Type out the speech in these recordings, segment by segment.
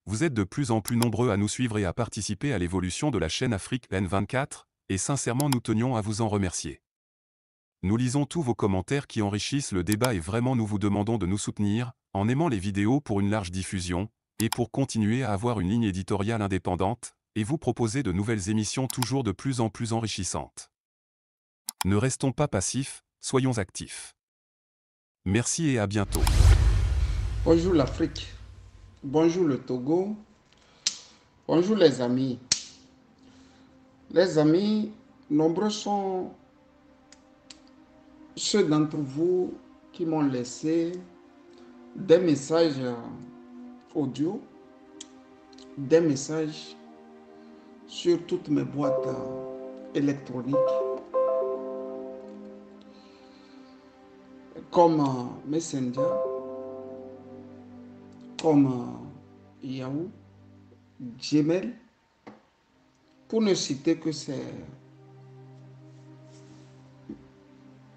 Vous êtes de plus en plus nombreux à nous suivre et à participer à l'évolution de la chaîne Afrique N24, et sincèrement nous tenions à vous en remercier. Nous lisons tous vos commentaires qui enrichissent le débat et vraiment nous vous demandons de nous soutenir, en aimant les vidéos pour une large diffusion, et pour continuer à avoir une ligne éditoriale indépendante, et vous proposer de nouvelles émissions toujours de plus en plus enrichissantes. Ne restons pas passifs, soyons actifs. Merci et à bientôt. Bonjour l'Afrique, bonjour le Togo, bonjour les amis. Les amis, nombreux sont ceux d'entre vous qui m'ont laissé des messages audio, des messages sur toutes mes boîtes électroniques, comme Messenger, comme Yahoo, Gmail, pour ne citer que ces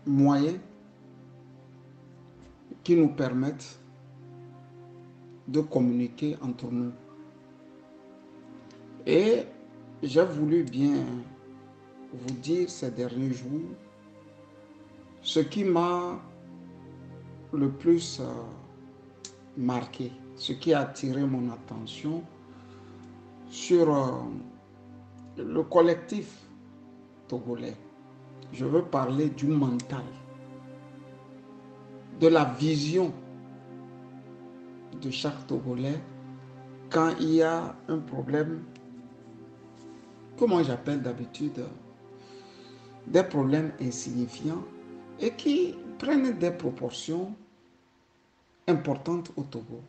moyens qui nous permettent de communiquer entre nous. Et j'ai voulu bien vous dire ces derniers jours ce qui m'a le plus marqué, ce qui a attiré mon attention sur le collectif togolais. Je veux parler du mental, de la vision de chaque Togolais quand il y a un problème, comment j'appelle d'habitude, des problèmes insignifiants et qui prennent des proportions importantes au Togo.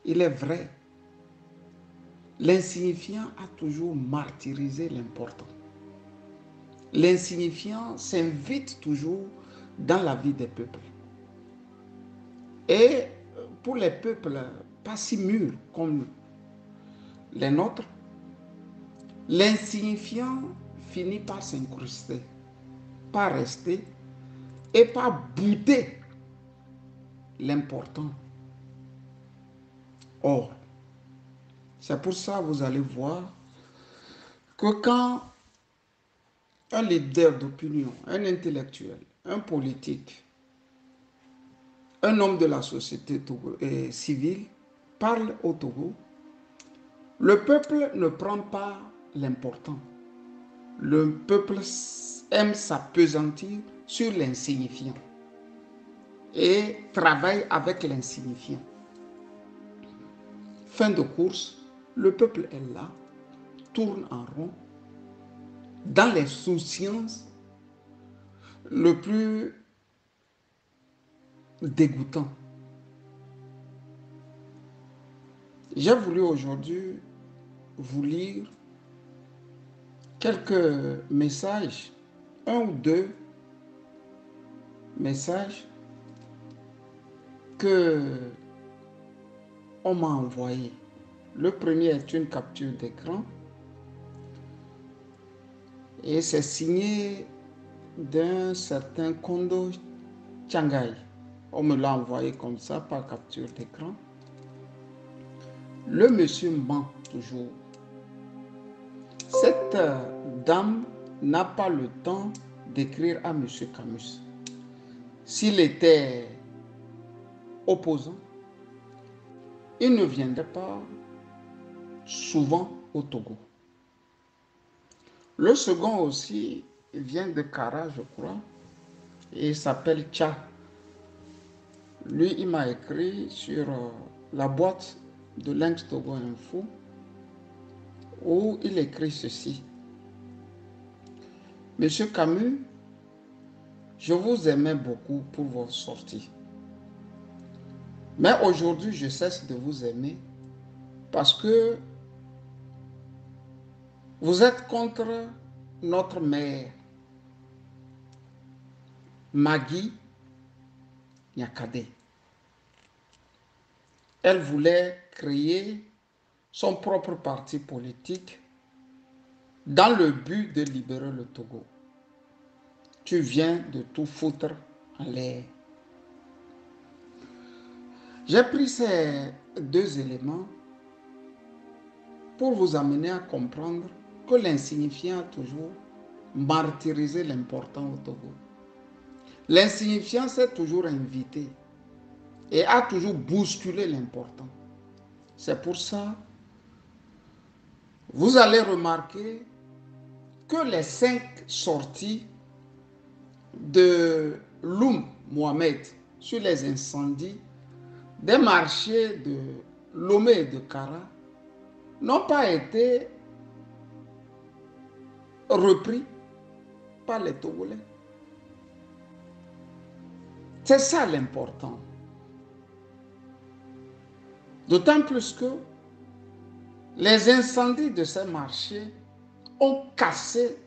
Il est vrai, l'insignifiant a toujours martyrisé l'important. L'insignifiant s'invite toujours dans la vie des peuples. Et pour les peuples pas si mûrs comme les nôtres, l'insignifiant finit par s'incruster, par rester et par bouder l'important. Or, c'est pour ça que vous allez voir que quand un leader d'opinion, un intellectuel, un politique, un homme de la société civile parle au Togo, le peuple ne prend pas l'important. Le peuple aime s'appesantir sur l'insignifiant et travaille avec l'insignifiant. Fin de course, le peuple est là, tourne en rond, dans l'insouciance le plus dégoûtant. J'ai voulu aujourd'hui vous lire quelques messages, un ou deux messages que on m'a envoyés. Le premier est une capture d'écran et c'est signé d'un certain Kondo Changai. On me l'a envoyé comme ça par capture d'écran. Le monsieur ment toujours. Cette dame n'a pas le temps d'écrire à monsieur Camus. S'il était opposant, il ne viendrait pas souvent au Togo. Le second aussi vient de Kara, je crois, et il s'appelle Tcha. Lui, il m'a écrit sur la boîte de Lynx Togo Info où il écrit ceci. Monsieur Camus, je vous aimais beaucoup pour vos sorties. Mais aujourd'hui, je cesse de vous aimer parce que vous êtes contre notre mère, Magui Nyakade. Elle voulait créer son propre parti politique dans le but de libérer le Togo. Tu viens de tout foutre en l'air. J'ai pris ces deux éléments pour vous amener à comprendre que l'insignifiant a toujours martyrisé l'important au Togo. L'insignifiant s'est toujours invité et a toujours bousculé l'important. C'est pour ça, vous allez remarquer que les 5 sorties de Loum Mohamed sur les incendies des marchés de Lomé et de Kara n'ont pas été repris par les Togolais. C'est ça l'important. D'autant plus que les incendies de ces marchés ont cassé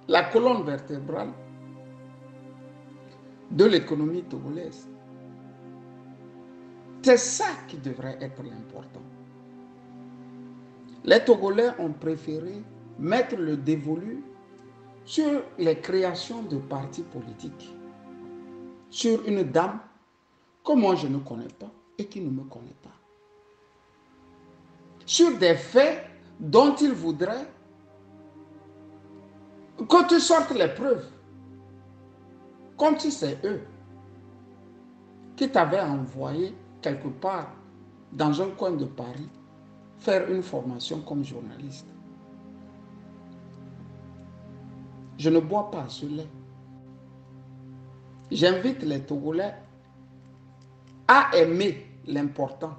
la colonne vertébrale de l'économie togolaise. C'est ça qui devrait être l'important. Les Togolais ont préféré mettre le dévolu sur les créations de partis politiques, sur une dame que moi je ne connais pas et qui ne me connaît pas, sur des faits dont ils voudraient que tu sortes les preuves, comme si c'est eux qui t'avaient envoyé quelque part dans un coin de Paris faire une formation comme journaliste. Je ne bois pas ce lait. J'invite les Togolais à aimer l'important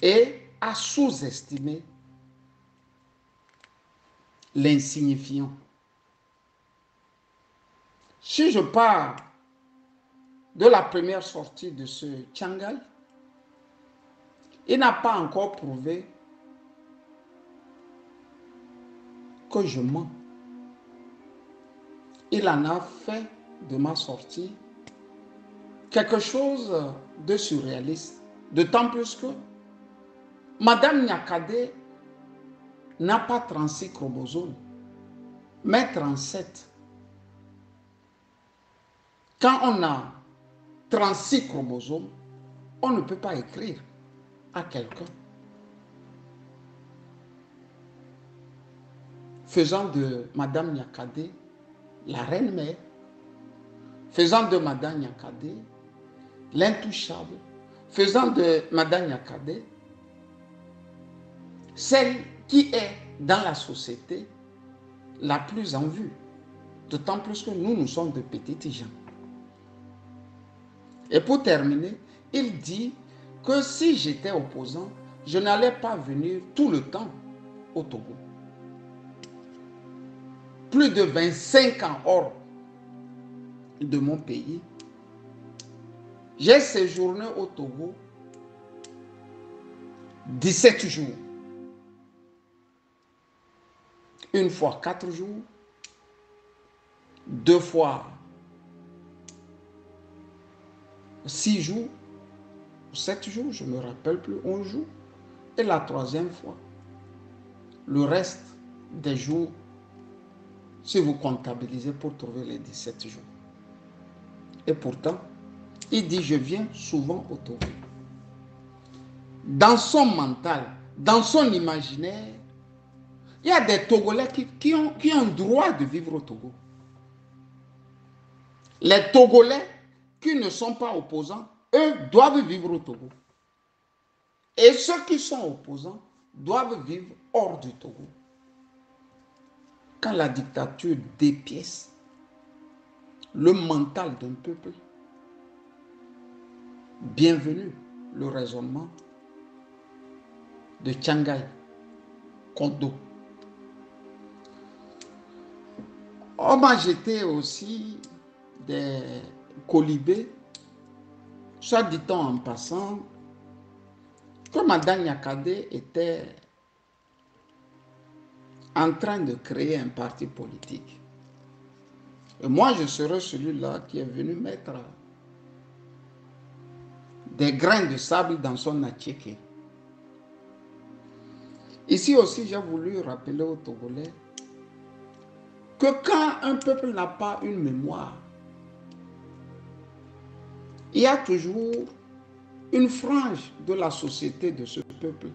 et à sous-estimer l'insignifiant. Si je pars de la première sortie de ce Tchangai, il n'a pas encore prouvé que je mens. Il en a fait de ma sortie quelque chose de surréaliste. D'autant plus que Madame Nyakade n'a pas 36 chromosomes, mais 37. Quand on a 36 chromosomes, on ne peut pas écrire à quelqu'un. Faisant de Madame Nyakade la reine-mère, faisant de Madame Nyakade l'intouchable, faisant de Madame Nyakade celle qui est dans la société la plus en vue. D'autant plus que nous sommes de petites gens. Et pour terminer, il dit que si j'étais opposant, je n'allais pas venir tout le temps au Togo. Plus de 25 ans hors de mon pays, j'ai séjourné au Togo 17 jours. Une fois 4 jours, 2 fois 6 jours, 7 jours, je ne me rappelle plus, 11 jours. Et la 3e fois, le reste des jours, si vous comptabilisez pour trouver les 17 jours. Et pourtant, il dit, je viens souvent au Togo. Dans son mental, dans son imaginaire, il y a des Togolais qui ont droit de vivre au Togo. Les Togolais qui ne sont pas opposants, eux doivent vivre au Togo. Et ceux qui sont opposants doivent vivre hors du Togo. Quand la dictature dépièce le mental d'un peuple, bienvenue le raisonnement de Tchangai, Kondo. On m'a jeté aussi des colibés, soit dit-on en passant, que Madame Nyakade était en train de créer un parti politique. Et moi, je serai celui-là qui est venu mettre des grains de sable dans son attiéké. Ici aussi, j'ai voulu rappeler aux Togolais que quand un peuple n'a pas une mémoire, il y a toujours une frange de la société de ce peuple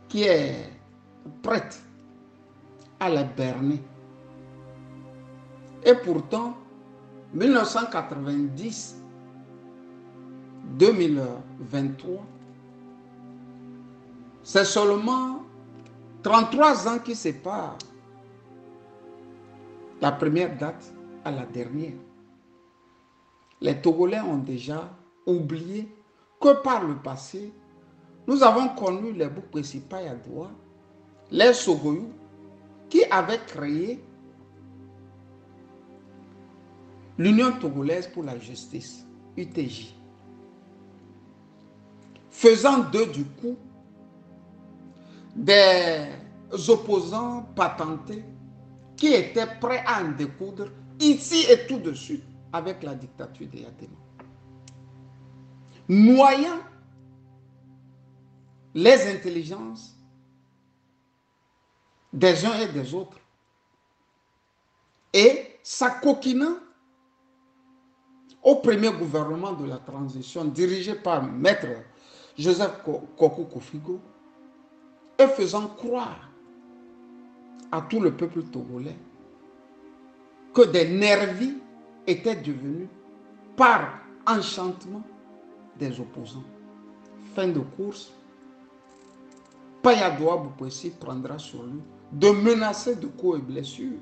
qui est prête à les berner. Et pourtant, 1990-2023, c'est seulement 33 ans qui séparent la première date à la dernière. Les Togolais ont déjà oublié que par le passé, nous avons connu les Boukwesi Payadoua, les Sogoyou, qui avaient créé l'Union Togolaise pour la Justice, UTJ, faisant d'eux du coup des opposants patentés qui étaient prêts à en découdre ici et tout de suite avec la dictature des Yadema, noyant les intelligences des uns et des autres et s'acoquinant au premier gouvernement de la transition dirigé par Maître Joseph Kokou Kofigo et faisant croire à tout le peuple togolais que des nervis étaient devenus par enchantement des opposants. Fin de course, Payadoua Boukwesi prendra sur lui de menacer de coups et blessures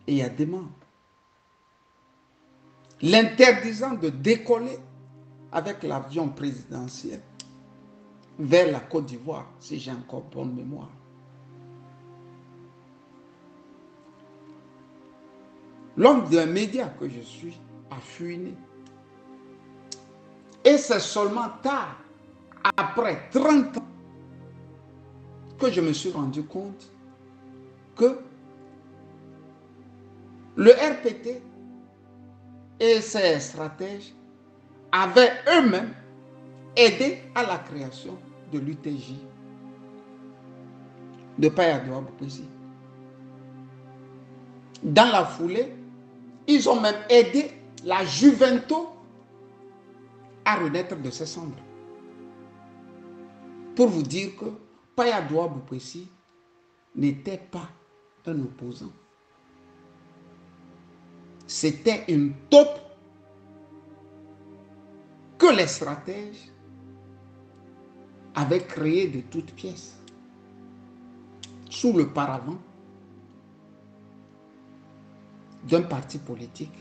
et Yadema, l'interdisant de décoller avec l'avion présidentiel vers la Côte d'Ivoire, si j'ai encore bonne mémoire. L'homme d'un média que je suis a fuiné. Et c'est seulement tard, après 30 ans, que je me suis rendu compte que le RPT et ses stratèges avaient eux-mêmes aidé à la création de l'UTJ de Payadoua Boukwesi. Dans la foulée, ils ont même aidé la Juvento à renaître de ses cendres. Pour vous dire que Payadoua Boukwesi n'était pas un opposant. C'était une taupe que les stratèges avaient créée de toutes pièces, sous le paravent d'un parti politique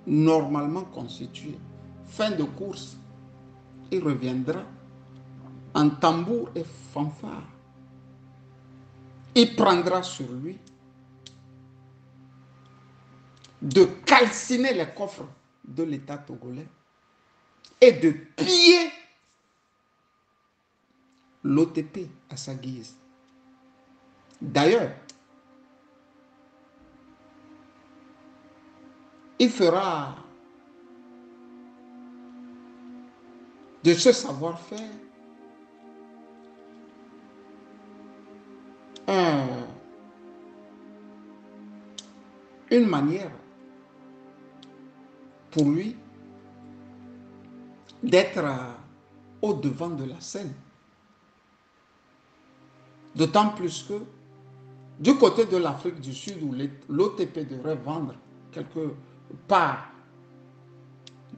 normalement constitué. Fin de course, il reviendra en tambour et fanfare. Il prendra sur lui de calciner les coffres de l'État togolais et de piller l'OTP à sa guise. D'ailleurs, il fera de ce savoir-faire une manière pour lui d'être au devant de la scène. D'autant plus que du côté de l'Afrique du Sud, où l'OTP devrait vendre quelque part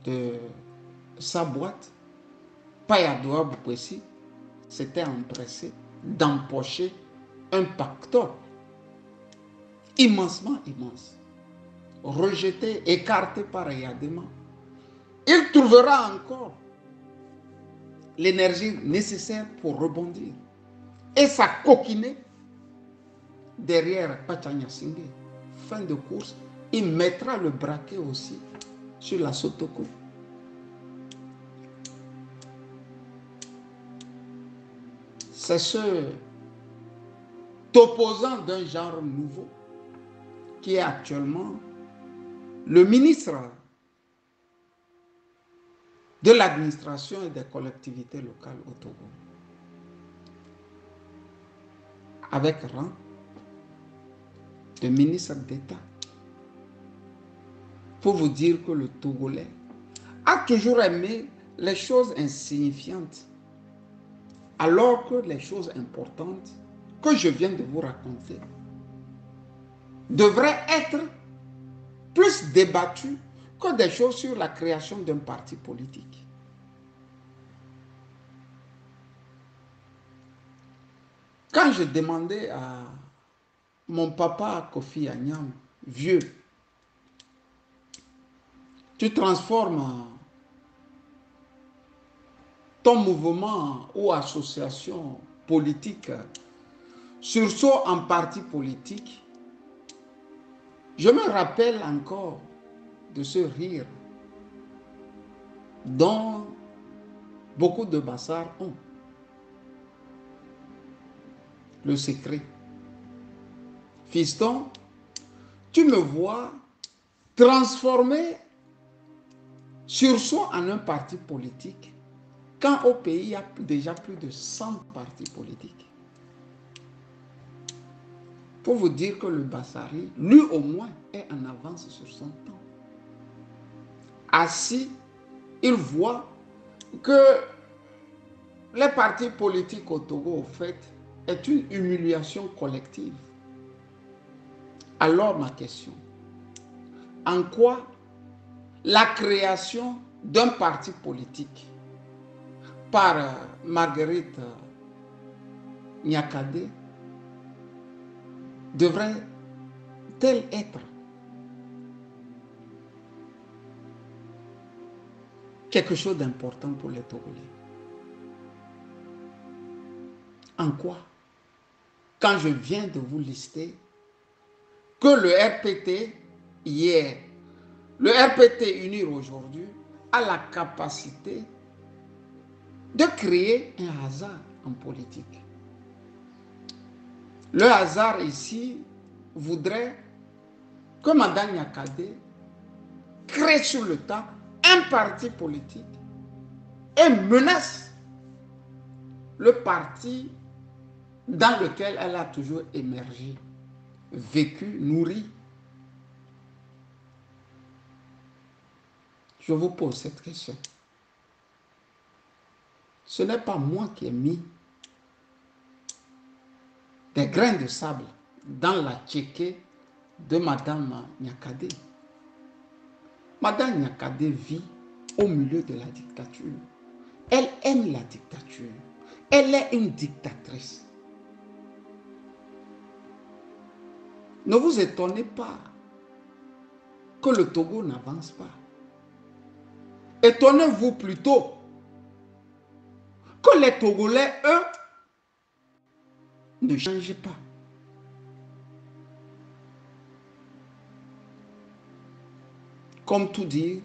de sa boîte, Payadoua Boukwesi s'était empressé d'empocher un pactole immensement immense, rejeté, écarté par Yadema. Il trouvera encore l'énergie nécessaire pour rebondir et s'acoquiner derrière Pachanya Singé. Fin de course, il mettra le braquet aussi sur la Sotoko. C'est ce opposant d'un genre nouveau qui est actuellement le ministre de l'administration et des collectivités locales au Togo, avec rang de ministre d'État. Pour vous dire que le Togolais a toujours aimé les choses insignifiantes. Alors que les choses importantes que je viens de vous raconter devraient être plus débattues que des choses sur la création d'un parti politique. Quand je demandais à mon papa Kofi Annan, vieux, tu transformes ton mouvement ou association politique sursaut en parti politique, je me rappelle encore de ce rire dont beaucoup de Bassars ont. Le secret. Fiston, tu me vois transformer sursaut en un parti politique quand au pays il y a déjà plus de 100 partis politiques. Pour vous dire que le Bassari, lui au moins, est en avance sur son temps. Assis, il voit que les partis politiques au Togo, au fait, est une humiliation collective. Alors ma question, en quoi la création d'un parti politique par Marguerite Nyakade devrait-elle être quelque chose d'important pour les Togolais? En quoi? Quand je viens de vous lister que le RPT hier, le RPT UNIR aujourd'hui a la capacité de créer un hasard en politique. Le hasard ici voudrait que Mme Nyakade crée sur le tas un parti politique et menace le parti dans lequel elle a toujours émergé, vécu, nourri. Je vous pose cette question. Ce n'est pas moi qui ai mis des grains de sable dans la tchéquée de Mme Nyakade. Mme Nyakade vit au milieu de la dictature. Elle aime la dictature. Elle est une dictatrice. Ne vous étonnez pas que le Togo n'avance pas. Étonnez-vous plutôt que les Togolais, eux, ne changent pas. Comme tout dire,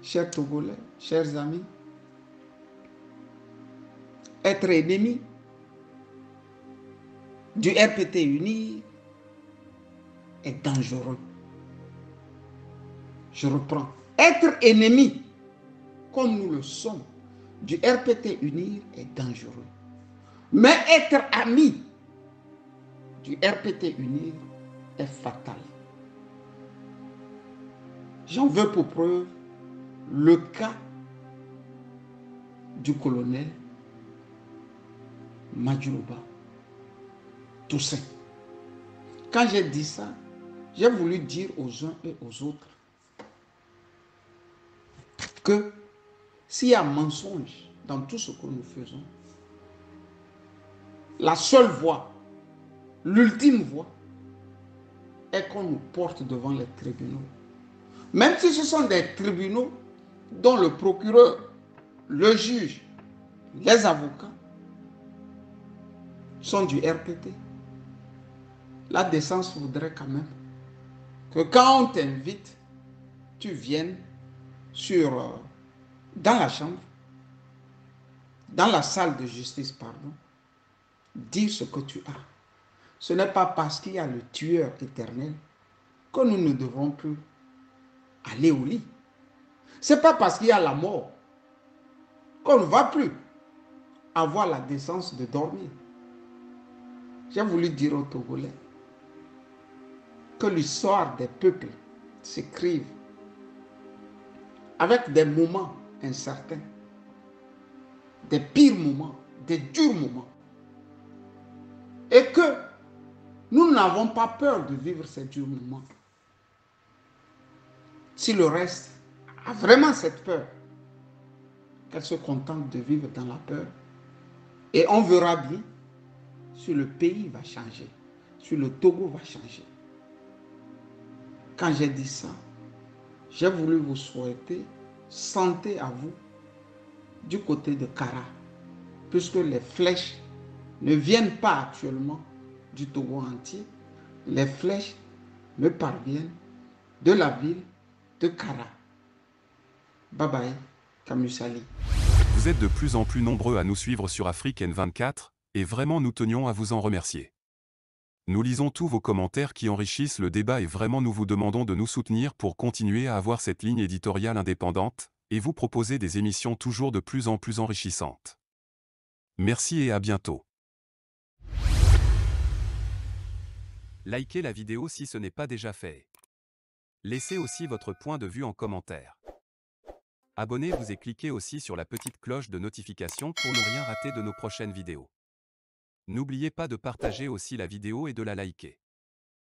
chers Togolais, chers amis, être ennemi du RPT uni est dangereux. Je reprends. Être ennemi, comme nous le sommes, du RPT uni est dangereux. Mais être ami du RPT uni est fatal. J'en veux pour preuve le cas du colonel Madjouba Toussaint. Quand j'ai dit ça, j'ai voulu dire aux uns et aux autres que s'il y a mensonge dans tout ce que nous faisons, la seule voie, l'ultime voie, est qu'on nous porte devant les tribunaux. Même si ce sont des tribunaux dont le procureur, le juge, les avocats sont du RPT. La décence voudrait quand même que quand on t'invite, tu viennes dans la chambre, dans la salle de justice, pardon, dire ce que tu as. Ce n'est pas parce qu'il y a le tueur éternel que nous ne devons plus aller au lit. Ce n'est pas parce qu'il y a la mort qu'on ne va plus avoir la décence de dormir. J'ai voulu dire aux Togolais que l'histoire des peuples s'écrive avec des moments incertains, des pires moments, des durs moments. Et que nous n'avons pas peur de vivre ces durs moments. Si le reste a vraiment cette peur, qu'elle se contente de vivre dans la peur. Et on verra bien si le pays va changer, si le Togo va changer. Quand j'ai dit ça, j'ai voulu vous souhaiter santé à vous du côté de Kara, puisque les flèches ne viennent pas actuellement du Togo entier. Les flèches me parviennent de la ville de Kara. Bye bye, Kamusali. Vous êtes de plus en plus nombreux à nous suivre sur Afrique N24, et vraiment nous tenions à vous en remercier. Nous lisons tous vos commentaires qui enrichissent le débat et vraiment nous vous demandons de nous soutenir pour continuer à avoir cette ligne éditoriale indépendante, et vous proposer des émissions toujours de plus en plus enrichissantes. Merci et à bientôt. Likez la vidéo si ce n'est pas déjà fait. Laissez aussi votre point de vue en commentaire. Abonnez-vous et cliquez aussi sur la petite cloche de notification pour ne rien rater de nos prochaines vidéos. N'oubliez pas de partager aussi la vidéo et de la liker.